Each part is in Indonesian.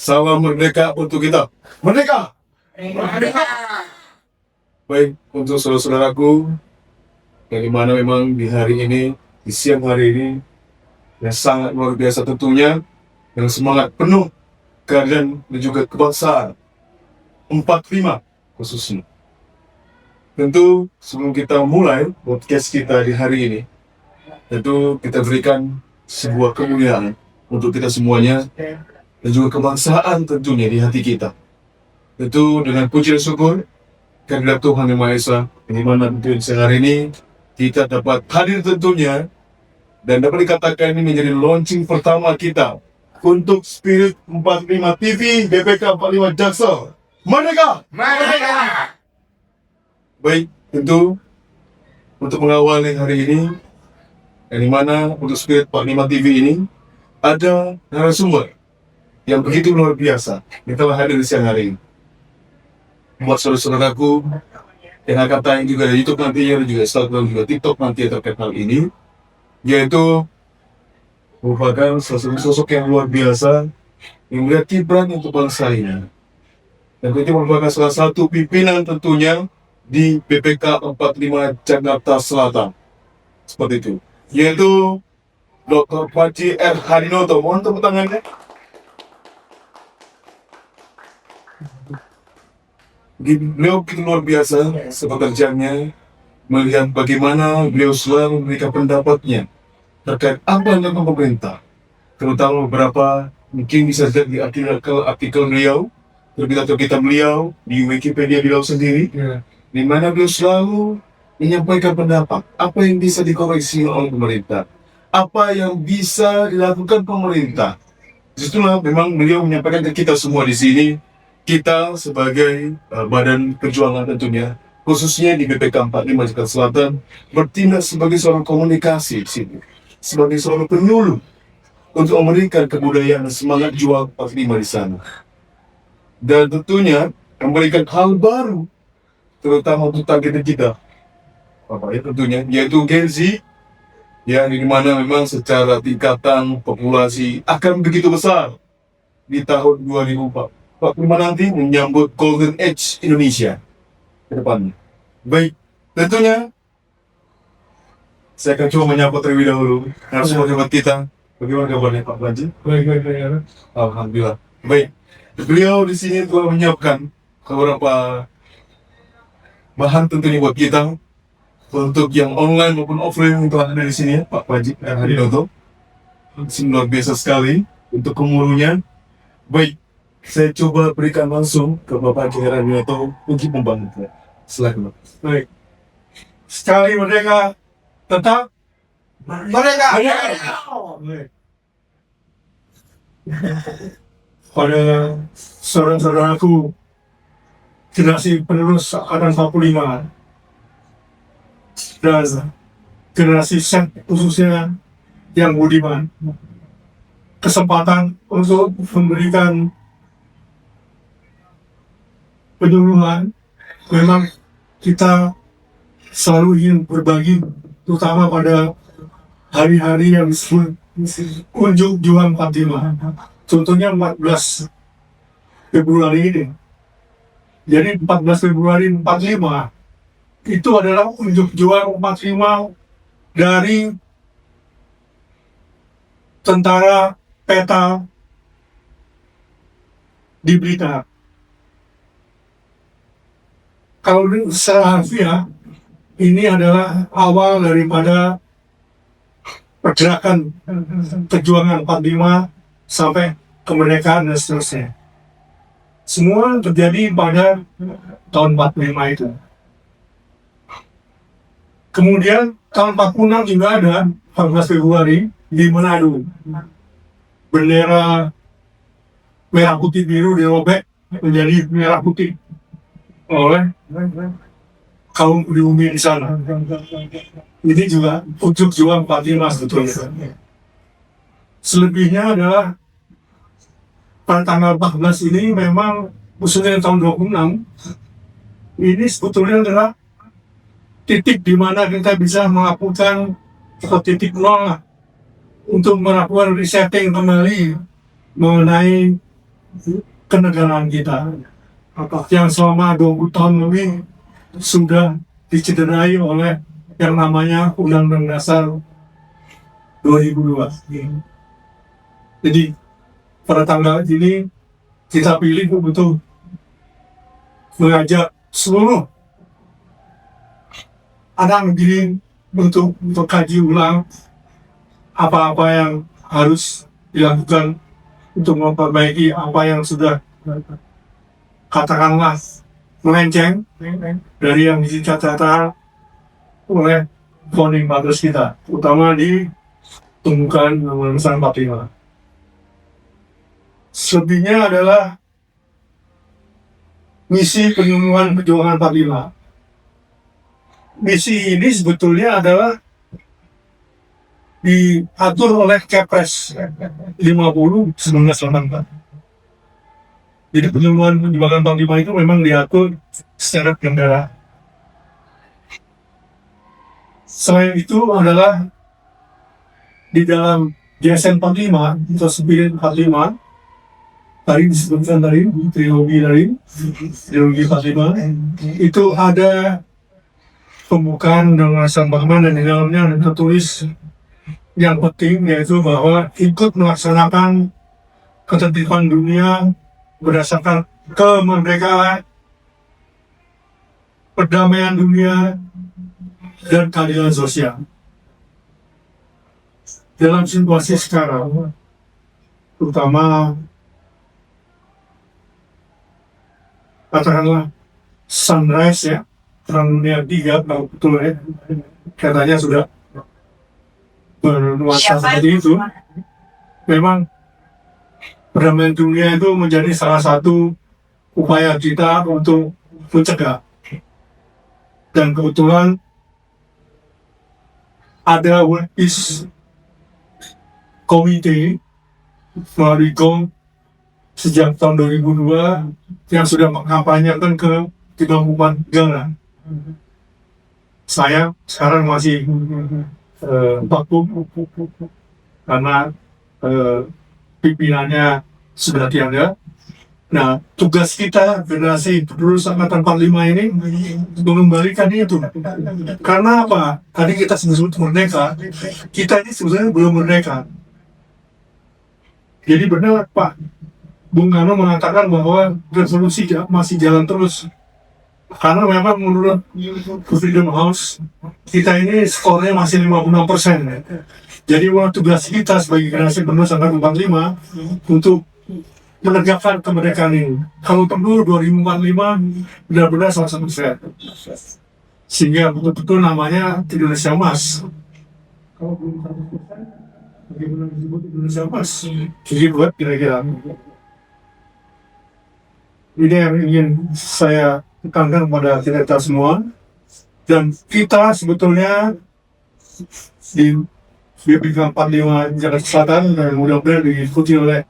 Salam merdeka untuk kita. Merdeka! Merdeka! Baik, untuk saudara-saudaraku, yang dimana memang di hari ini, di siang hari ini, yang sangat luar biasa tentunya, yang semangat penuh keadaan dan juga kebangsaan 45 khususnya. Tentu sebelum kita mulai podcast kita di hari ini, tentu kita berikan sebuah kemuliaan untuk kita semuanya dan juga kebangsaan tentunya di hati kita. Tentu dengan puji dan syukur kehadirat Tuhan Yang Maha Esa, di mana tentu siang hari ini kita dapat hadir tentunya dan dapat dikatakan ini menjadi launching pertama kita untuk Spirit 45 TV BPK 45 Jaksel. Merdeka! Merdeka! Baik, tentu untuk mengawali hari ini, yang dimana untuk Spirit 45 TV ini ada narasumber yang begitu luar biasa yang telah hadir di siang hari ini. Buat saudara-saudaraku yang akan tayang juga di YouTube nantinya dan juga Instagram juga TikTok nanti terkait hal ini, yaitu merupakan salah satu sosok yang luar biasa yang melihat kibran untuk bangsa ini. Dan itu merupakan salah satu pimpinan tentunya di BPK 45 Jakarta Selatan. Seperti itu. Yaitu Dr. Panji R. Hadinoto. Mohon tepuk tangannya. Beliau begitu luar biasa sepekerjaannya, melihat bagaimana beliau selalu memberikan pendapatnya terkait apa yang dilakukan pemerintah, terutama beberapa mungkin bisa jadi artikel beliau, berita-berita beliau di Wikipedia beliau sendiri, di mana beliau selalu menyampaikan pendapat apa yang bisa dikoreksi oleh pemerintah, apa yang bisa dilakukan pemerintah. Disitulah memang beliau menyampaikan ke kita semua di sini, kita sebagai badan perjuangan tentunya, khususnya di BPK 45 Jakarta Selatan, bertindak sebagai seorang komunikasi di sini, sebagai seorang penyuluh untuk memberikan kebudayaan dan semangat juang 45 di sana. Dan tentunya memberikan hal baru, terutama untuk target kita, tentunya, yaitu Gen Z, yang dimana memang secara tingkatan populasi akan begitu besar di tahun 2045 nanti menyambut Golden Age Indonesia ke depannya. Baik, tentunya saya akan coba menyapa terlebih dahulu narasumber kita. Bagaimana kabarnya Pak Panji? Baik. Alhamdulillah. Baik, beliau di sini telah menyiapkan beberapa bahan tentunya buat kita untuk yang online maupun offline yang telah ada di sini, Pak Panji Hadinoto. Ini luar biasa sekali untuk kemurunya. Baik, saya coba berikan langsung ke Bapak Panji Hadinoto untuk membantu. Silakan. Baik. Sekali merdeka, tetap merdeka. Baik. Pada saudara-saudaraku, generasi penerus angkatan 45 dan generasi Z khususnya yang budiman, kesempatan untuk memberikan penyuluhan. Memang kita selalu ingin berbagi, terutama pada hari-hari yang disebut Unjuk Juang 45. Contohnya 14 Februari ini. Jadi 14 Februari 45 itu adalah Unjuk Juang 45 dari tentara peta di Blitar. Kalau secara harfiah, ini adalah awal daripada pergerakan perjuangan 45 sampai kemerdekaan dan seterusnya. Semua terjadi pada tahun 45 itu. Kemudian tahun 46 juga ada 14 Februari di Manado. Bendera merah putih biru dirobek menjadi merah putih oleh kaum pribumi di sana. Ini juga Unjuk Juang 45 sebetulnya. Selebihnya adalah pada tanggal 14 ini memang khususnya tahun 26 ini sebetulnya adalah titik di mana kita bisa melakukan atau titik nol untuk melakukan resetting kembali mengenai kenegaraan kita yang selama 20 tahun lebih sudah dicederai oleh yang namanya Undang-Undang Dasar 2002. Jadi pada tanggal ini kita pilih untuk mengajak seluruh anak negeri untuk mengkaji ulang apa-apa yang harus dilakukan untuk memperbaiki apa yang sudah katakanlah melenceng dari yang dicatat oleh founding fathers kita, terutama di tumbukan Undang-Undang 45. Selebihnya adalah misi penyuluhan perjuangan 45. Misi ini sebetulnya adalah diatur oleh Kepres 50 1984. Jadi penyuluhan perjuangan Panglima itu memang diatur secara negara. Selain itu adalah di dalam JSN 45 atau Spirit 45 tadi disebutkan tadi trilogi 45 itu ada pembukaan dengan Bagaimana dan di dalamnya ada tertulis yang penting, yaitu bahwa ikut melaksanakan ketertiban dunia berdasarkan kemerdekaan, perdamaian dunia, dan keadilan sosial. Dalam situasi sekarang, terutama katakanlah sunrise ya, perang dunia 3, kalau betul ya, katanya sudah bernuansa seperti itu. Memang perdamaian dunia itu menjadi salah satu upaya kita untuk mencegah. Dan kebetulan ada World Peace Committee melalui GOM sejak tahun 2002 yang sudah mengkampanyekan ke 34 negara. Saya sekarang masih vakum karena pimpinannya sudah tiada. Nah, tugas kita generasi penerus angkatan 45 ini mengembalikan itu. Karena apa? Tadi kita sebut merdeka, kita ini sebenarnya belum merdeka. Jadi benar Pak Bung Karno mengatakan bahwa revolusi masih jalan terus. Karena memang menurut Freedom House, kita ini skornya masih 56%. Jadi tugas kita sebagai generasi penerus angkatan 45 untuk menegakkan kemerdekaan ini. Kalau perlu 2045 benar-benar 100%. Sehingga betul-betul namanya Indonesia Emas. Kalau belum 100%, bagaimana disebut Indonesia Emas? Jadi buat kira-kira. Ini yang ingin saya tekankan kepada kita semua. Dan kita sebetulnya di BPK 45 Jakarta Selatan dan mudah-mudahan diikuti oleh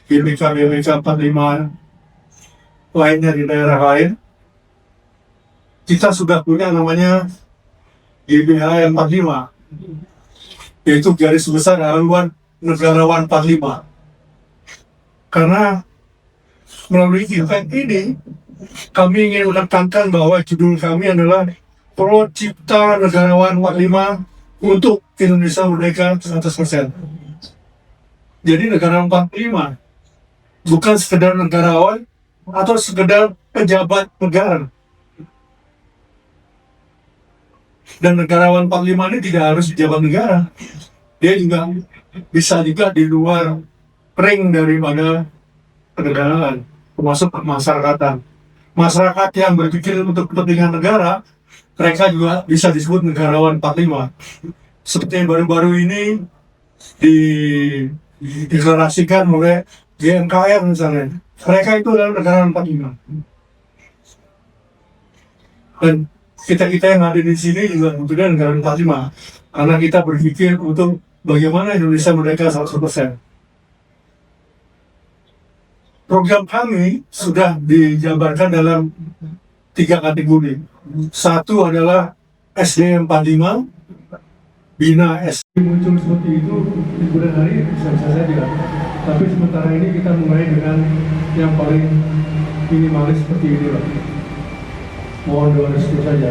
BPK 45 lainnya di daerah lain. Kita sudah punya namanya GBH 45, yaitu garis besar haluan negarawan 45. Karena melalui event ini kami ingin menekankan bahwa judul kami adalah Pro Cipta Negarawan 45 untuk Indonesia Merdeka 100%. Jadi negarawan 45 bukan sekedar negarawan atau sekedar pejabat negara. Dan negarawan 45 ini tidak harus pejabat negara. Dia juga bisa juga di luar ring daripada kenegaraan, termasuk pemasyarakatan. Masyarakat yang berpikir untuk kepentingan negara, mereka juga bisa disebut negarawan 45. Seperti yang baru-baru ini dideklarasikan oleh GMKR misalnya. Mereka itu adalah negarawan 45. Dan kita-kita yang ada di sini juga mempunyai negarawan 45. Karena kita berpikir untuk bagaimana Indonesia merdeka 100%. Program kami sudah dijabarkan dalam 3 kategori. Satu adalah SDM 45, Bina SD. Muncul seperti itu di bulan hari bisa saja. Tapi sementara ini kita mulai dengan yang paling minimalis seperti ini lah. Mohon doa restu saja.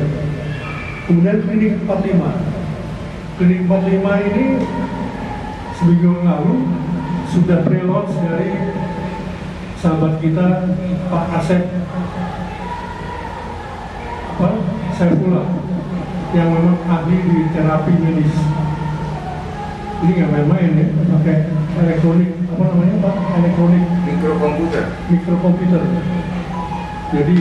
Kemudian klinik 45. Klinik 45 ini seminggu yang lalu sudah pre-launch dari sahabat kita Pak Asep Saifullah yang memang ahli di terapi medis. Ini nggak main-main ya, pakai elektronik, apa namanya Pak? Elektronik mikrokomputer. Jadi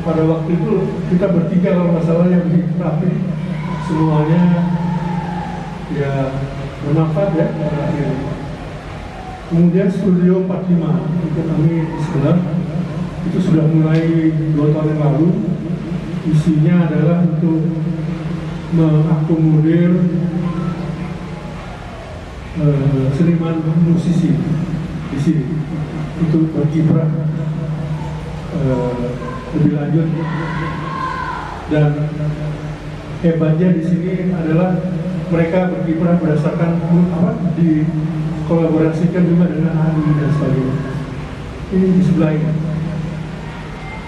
pada waktu itu kita bertiga kalau masalah yang di terapi semuanya ya bermanfaat ya pada akhirnya. Kemudian Studio 45 itu kami di sebelah itu sudah mulai 2 tahun yang lalu. Isinya adalah untuk mengakomodir seniman musisi di sini untuk berkiprah lebih lanjut. Dan hebatnya di sini adalah mereka berkiprah berdasarkan dikolaborasikan juga dengan ahli dan sebagainya. Ini di sebelah ini.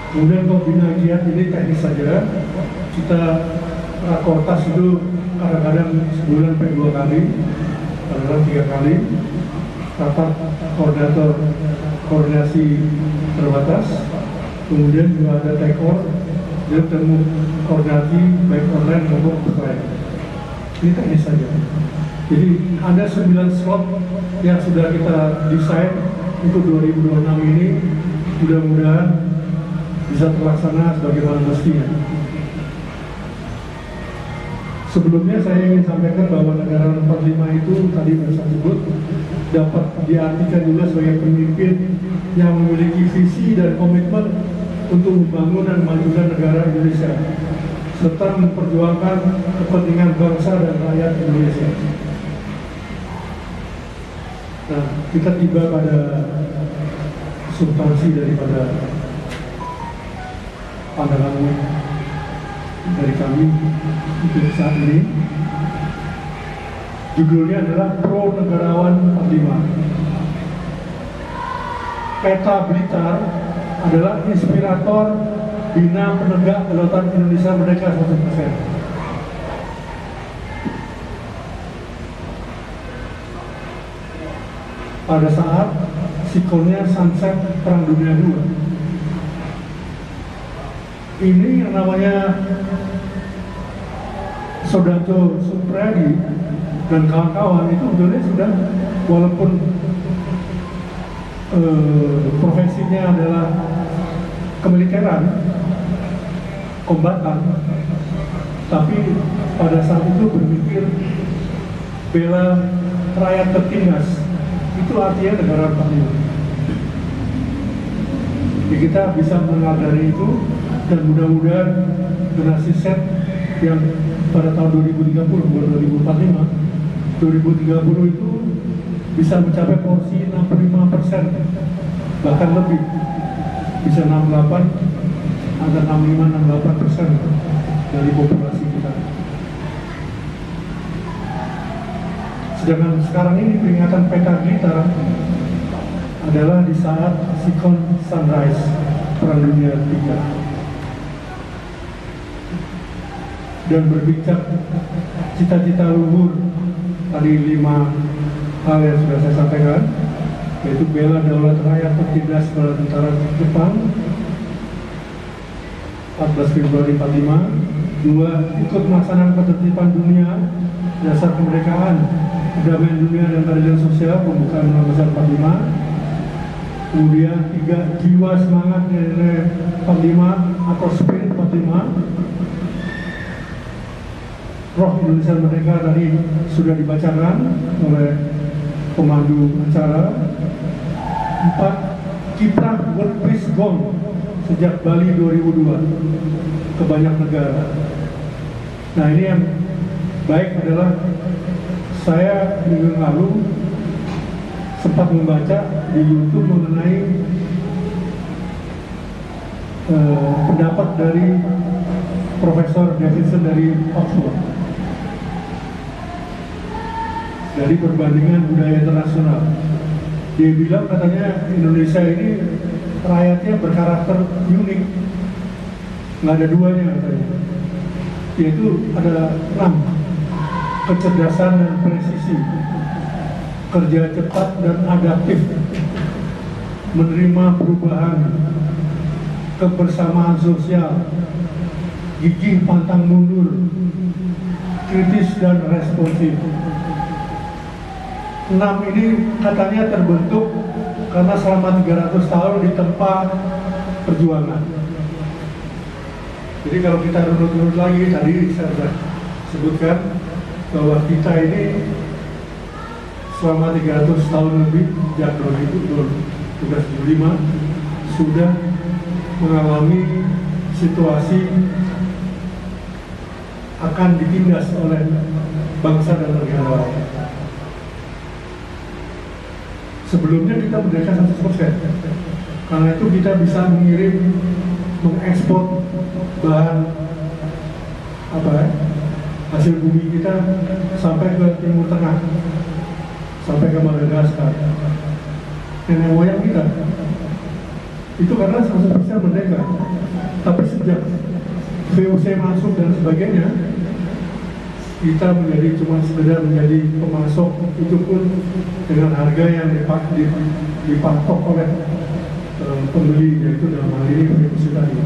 Kemudian pembina giat ini teknis saja. Kita rakortas itu kadang-kadang sebulan sampai 2 kali, kadang-kadang 3 kali. Rapat koordinasi terbatas. Kemudian juga ada take-off, dia temu koordinasi baik online maupun offline. Ini teknis saja. Jadi ada 9 slot yang sudah kita desain untuk 2026 ini, mudah-mudahan bisa terlaksana sebagaimana mestinya. Sebelumnya saya ingin sampaikan bahwa negara 45 itu tadi saya sebut dapat diartikan juga sebagai pemimpin yang memiliki visi dan komitmen untuk membangun dan memajukan negara Indonesia serta memperjuangkan kepentingan bangsa dan rakyat Indonesia. Nah, kita tiba pada substansi daripada pandangan dari kami untuk saat ini. Judulnya adalah Pro Negarawan 45. Peta Blitar adalah inspirator Bina Penegak Kedaulatan Indonesia Merdeka 100%. Pada saat sikonnya sunset Perang Dunia II. Ini yang namanya Sodato Supriyadi dan kawan-kawan itu sebetulnya sudah, walaupun profesinya adalah kemiliteran, kombatan, tapi pada saat itu berpikir bela rakyat tertindas. Itu artinya negara 45. Jadi kita bisa mengenal dari itu, dan mudah-mudahan generasi Z yang pada tahun 2030, bukan 2045, 2030 itu bisa mencapai porsi 65%, bahkan lebih, bisa 68, antara 65-68% dari populasi kita. Sedangkan sekarang ini peringatan Peta Blitar adalah di saat sikon sunrise Perang Dunia III. Dan berbicara cita-cita luhur, tadi 5 hal yang sudah saya sampaikan, yaitu bela daulat rakyat tertindas pada tentara Jepang 14 Februari 45. 2. Ikut melaksanakan ketertiban dunia dasar kemerdekaan, perdamaian dunia dan keadilan sosial pembukaan Undang-Undang 45. Kemudian 3. Jiwa semangat nilai 45 atau spirit 45. Roh Indonesia Merdeka tadi sudah dibacakan oleh pemandu acara. 4. Kiprah World Peace Gong sejak Bali 2002 ke banyak negara. Nah, ini yang baik adalah saya minggu lalu sempat membaca di YouTube mengenai pendapat dari Profesor Davidson dari Oxford dari perbandingan budaya internasional. Dia bilang katanya Indonesia ini rakyatnya berkarakter unik, nggak ada duanya katanya. Yaitu ada 6: kecerdasan dan presisi, kerja cepat dan adaptif, menerima perubahan, kebersamaan sosial, gigih pantang mundur, kritis dan responsif. 6 ini katanya terbentuk karena selama 300 tahun ditempa perjuangan. Jadi kalau kita runut-runut lagi, tadi saya sudah sebutkan bahwa kita ini selama 300 tahun lebih, sejak 1975 sudah mengalami situasi akan ditindas oleh bangsa dan negara lain. Sebelumnya kita merdeka 100%. Karena itu kita bisa mengekspor bahan hasil bumi kita sampai ke Timur Tengah, sampai ke Madagaskar. Nenek moyang kita itu karena 100% merdeka. Tapi sejak VOC masuk dan sebagainya, kita cuma sekedar menjadi pemasok, itu pun dengan harga yang dipatok oleh pembeli, yaitu dalam hal ini VOC tadi.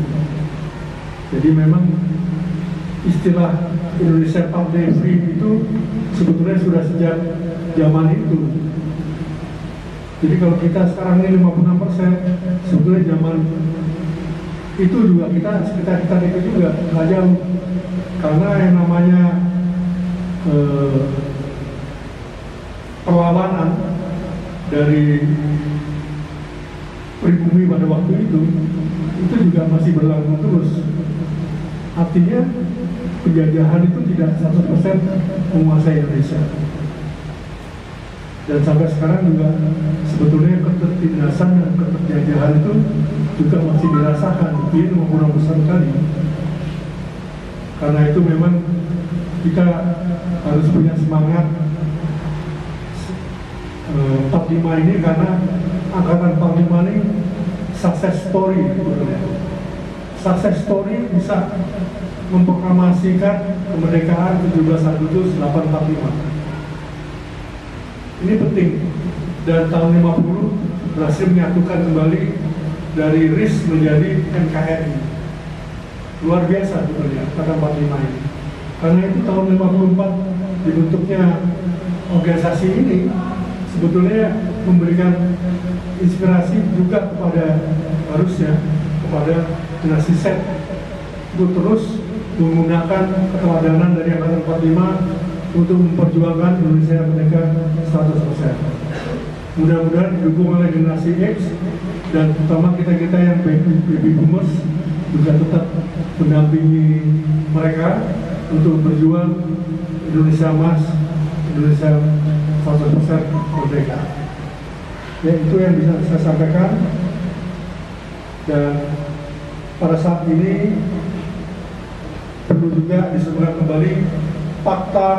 Jadi memang istilah Indonesia Part Day Free itu sebetulnya sudah sejak zaman itu. Jadi kalau kita sekarang ini 56%, sebetulnya zaman itu juga kita itu juga nggak jauh. Karena yang namanya perlawanan dari pribumi pada waktu itu juga masih berlangsung terus. Artinya penjajahan itu tidak 100% menguasai Indonesia. Dan sampai sekarang juga sebetulnya ketertindasan dan keterjajahan itu juga masih dirasakan di maupun besar sekali. Karena itu memang kita harus punya semangat 45 ini, karena angkatan 45 ini success story sebetulnya. Success story bisa memproklamasikan kemerdekaan 17 Agustus 845. Ini penting, dan tahun 50 berhasil menyatukan kembali dari RIS menjadi NKRI. Luar biasa sebetulnya angkatan 45 ini. Karena itu tahun 54 dibentuknya organisasi ini sebetulnya memberikan inspirasi juga harusnya kepada generasi Z untuk terus menggunakan keteladanan dari angkatan 45 untuk memperjuangkan Indonesia merdeka 100%. Mudah-mudahan didukung oleh generasi X dan terutama kita-kita yang baby boomers juga tetap mendampingi mereka untuk berjuang Indonesia Emas, Indonesia 100% merdeka. Ya, itu yang bisa saya sampaikan. Dan pada saat ini perlu juga disebutkan kembali fakta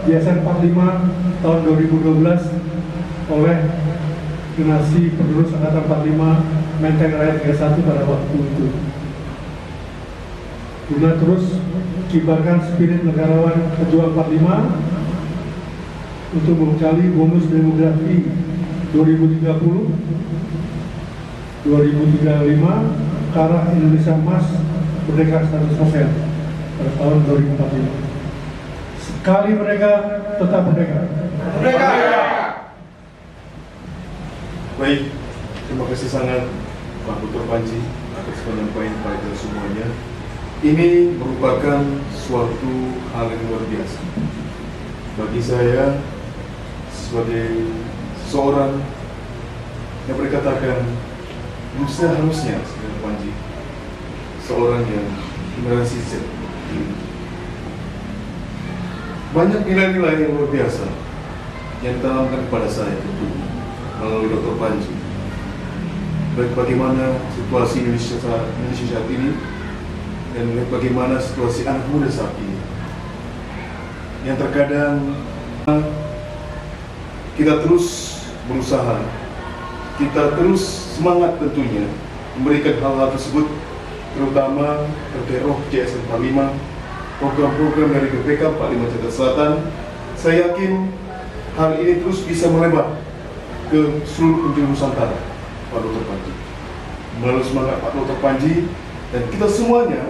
JSN 45 tahun 2012 oleh generasi penerus angkatan 45 Menteng Raya 31 pada waktu itu. Guna terus kibarkan spirit negarawan pejuang 45 untuk membekali bonus demografi 2030 2035 ke arah Indonesia Emas merdeka 100% pada tahun 2045. Sekali mereka tetap merdeka. Merdeka! Baik, terima kasih sangat Pak Dr. Panji atas penyampaian pada semuanya. Ini merupakan suatu hal yang luar biasa bagi saya sebagai seorang yang berkatakan harusnya sebagai Panji, seorang yang generasi Z. Banyak nilai-nilai yang luar biasa yang ditanamkan kepada saya tentu melalui Dr. Panji. Baik bagaimana situasi Indonesia saat ini dan bagaimana situasi anak muda saat ini, yang terkadang kita terus berusaha kita terus semangat tentunya memberikan hal-hal tersebut, terutama terkait roh JSN 45, program-program dari BPK 45 Jakarta Selatan. Saya yakin hal ini terus bisa melebar ke seluruh penjuru Nusantara, Pak Dr. Panji. Melalui semangat Pak Dr. Panji dan kita semuanya,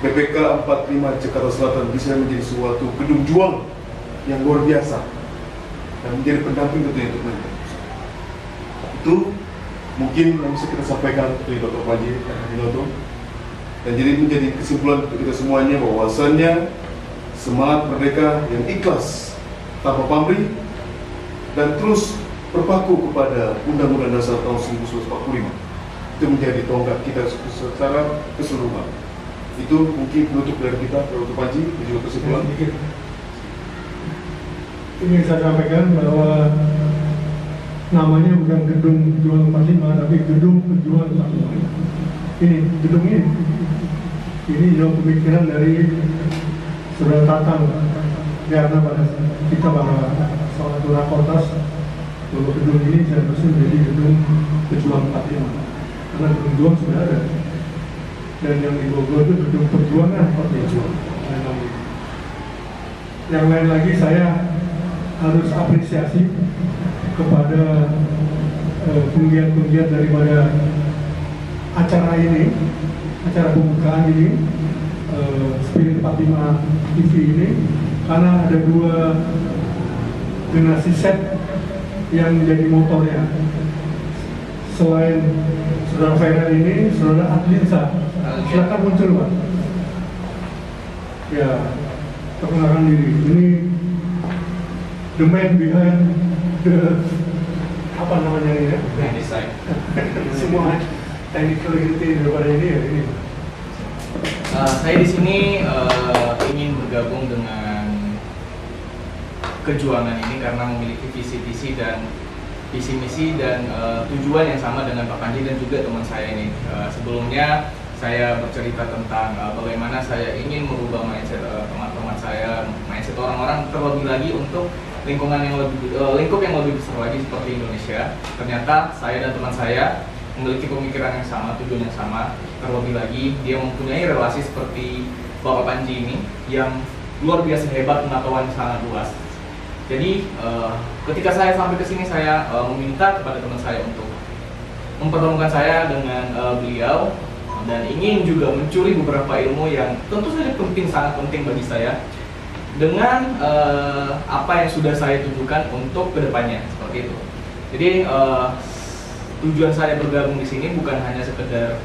BPK 45 Jakarta Selatan bisa menjadi suatu gedung juang yang luar biasa dan menjadi pendamping tentunya untuk mereka. Itu mungkin yang bisa kita sampaikan dari Dr. Panji dan Hadinoto. Dan jadi menjadi kesimpulan untuk kita semuanya bahwasannya semangat merdeka yang ikhlas tanpa pamrih dan terus berpaku kepada Undang-Undang Dasar tahun 1945 itu menjadi tonggak kita secara keseluruhan. Itu mungkin penutup dari kita, Dr. Panji, dan juga kesimpulan. Ini saya sampaikan bahwa namanya bukan gedung Perjuangan 45, tapi gedung Perjuangan 45. Ini gedung ini juga pemikiran dari Saudara Tatang, karena pada kita bahwa salah satu rakortas bahwa gedung ini seharusnya menjadi gedung Perjuangan 45, karena gedung juang sudah ada, dan yang di Bogor itu gedung Perjuangan 45. Yang lain lagi saya harus apresiasi kepada penggiat-penggiat daripada acara ini, acara pembukaan ini, Spirit 45 TV ini, karena ada 2 generasi set yang menjadi motornya. Selain Saudara Vera ini, Saudara Adlinsa, silakan muncul Pak. Ya, perkenalkan diri. Ini the man behind the apa namanya ini ya? Design. Semua technicality daripada ini ya ini. Saya di sini ingin bergabung dengan kejuangan ini karena memiliki visi misi dan tujuan yang sama dengan Pak Panji dan juga teman saya ini. Sebelumnya saya bercerita tentang bagaimana saya ingin merubah mindset teman-teman saya, mindset orang-orang, terlebih lagi untuk lingkup yang lebih besar lagi seperti Indonesia. Ternyata saya dan teman saya memiliki pemikiran yang sama, tujuan yang sama. Terlebih lagi dia mempunyai relasi seperti Bapak Panji ini yang luar biasa hebat, pengetahuan sangat luas. Jadi ketika saya sampai ke sini saya meminta kepada teman saya untuk mempertemukan saya dengan beliau dan ingin juga mencuri beberapa ilmu yang tentu saja penting, sangat penting bagi saya dengan apa yang sudah saya tunjukkan untuk kedepannya, seperti itu. Jadi tujuan saya bergabung di sini bukan hanya sekedar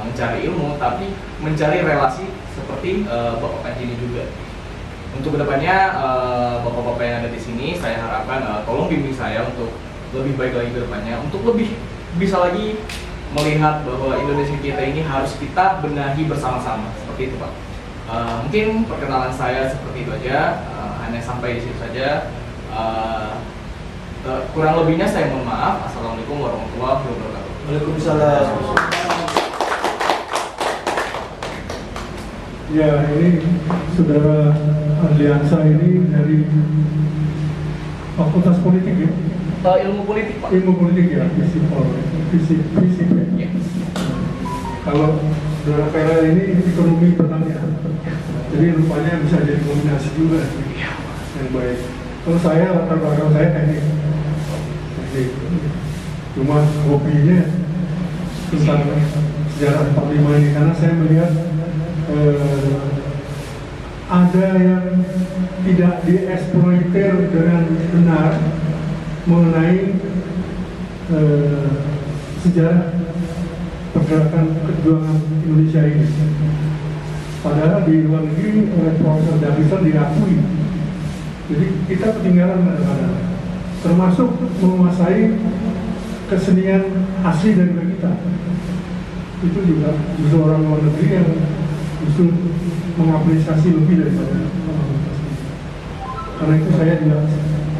mencari ilmu, tapi mencari relasi seperti Bapak Panji ini juga. Untuk kedepannya bapak-bapak yang ada di sini, saya harapkan tolong bimbing saya untuk lebih baik lagi kedepannya, untuk lebih bisa lagi melihat bahwa Indonesia kita ini harus kita benahi bersama-sama, seperti itu Pak. Mungkin perkenalan saya seperti itu aja, hanya sampai di situ saja. Kurang lebihnya saya mohon maaf. Assalamualaikum warahmatullahi wabarakatuh. Waalaikumsalam. Ya, ini Saudara Adliansa ini dari Fakultas Politik ya? Ilmu politik Pak. Ilmu politik ya, fisip ya. Kalau Saudara Vera ini ekonomi pertanian, jadi rupanya bisa jadi kombinasi juga yang baik. Kalau saya latar belakang saya teknik, cuma hobinya tentang sejarah 45 ini karena saya melihat ada yang tidak dieksploiter dengan benar mengenai sejarah pergerakan perjuangan Indonesia ini. Padahal di luar negeri oleh Profesor Davison diakui. Jadi kita ketinggalan kadang-kadang, termasuk menguasai kesenian asli dari kita. Itu juga justru orang luar negeri yang justru mengapresiasi lebih daripada orang asli. Karena itu saya juga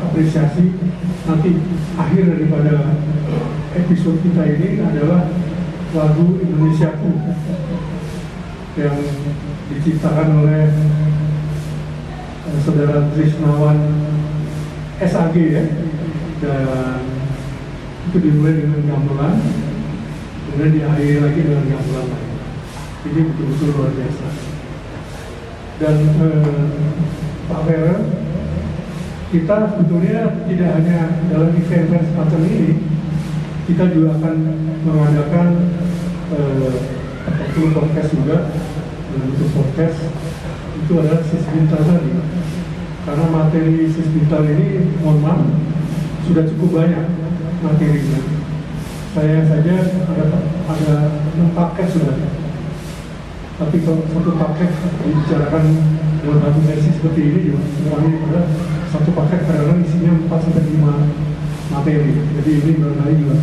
apresiasi. Nanti akhir daripada episode kita ini adalah lagu Indonesiaku yang diciptakan oleh Saudara Trisnawan SAG ya, dan Itu dimulai dengan gamelan, kemudian diakhiri lagi dengan gamelan lain. Ini betul-betul luar biasa. Dan Pak Vera, kita sebetulnya tidak hanya dalam event semacam ini, kita juga akan mengadakan podcast juga, bentuk podcast itu adalah Sisbintal tadi. Karena materi Sisbintal ini, mohon maaf, sudah cukup banyak materinya. Saya saja ada 6 paket sudah. Tapi kalau satu paket dibicarakan dalam satu sesi seperti ini juga mengurangi pada satu paket kadang-kadang isinya 4-5 materi. Jadi ini barangkali juga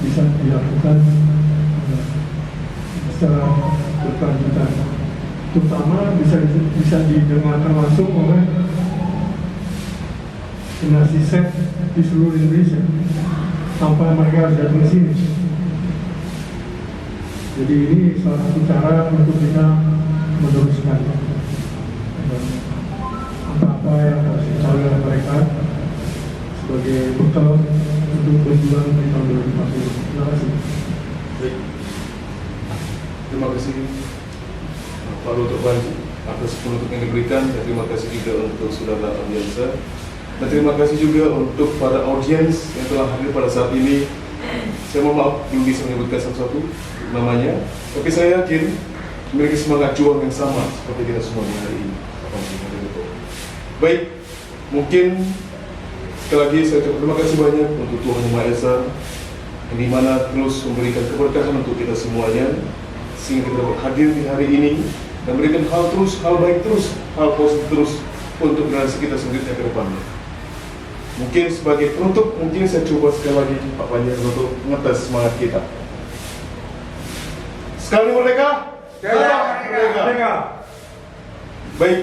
bisa dilakukan secara berkelanjutan. Terutama bisa didengarkan langsung oleh generasi Z di seluruh Indonesia tanpa mereka harus datang ke sini. Jadi ini salah satu cara untuk kita meneruskan apa-apa yang harus dicapai oleh mereka sebagai bekal untuk berjuang di tahun 2040. Terima kasih. Baik. Terima kasih Pak Dr. Panji atas penutup yang diberikan, dan terima kasih juga untuk saudara audiensa, dan terima kasih juga untuk para audiens yang telah hadir pada saat ini. Saya mohon maaf belum bisa menyebutkan satu-satu namanya, tapi saya yakin memiliki semangat juang yang sama seperti kita semua hari ini. Baik, mungkin sekali lagi saya ucapkan terima kasih banyak untuk Tuhan Yang Maha Esa yang dimana terus memberikan keberkahan untuk kita semuanya, sehingga kita dapat hadir di hari ini dan memberikan hal baik terus, hal positif terus untuk generasi kita selanjutnya ke depannya. Mungkin sebagai penutup, mungkin saya coba sekali lagi Pak Panji untuk ngetes semangat kita. Sekali merdeka, merdeka. Baik,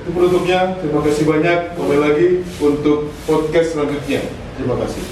itu penutupnya. Terima kasih banyak. Kembali lagi untuk podcast selanjutnya. Terima kasih.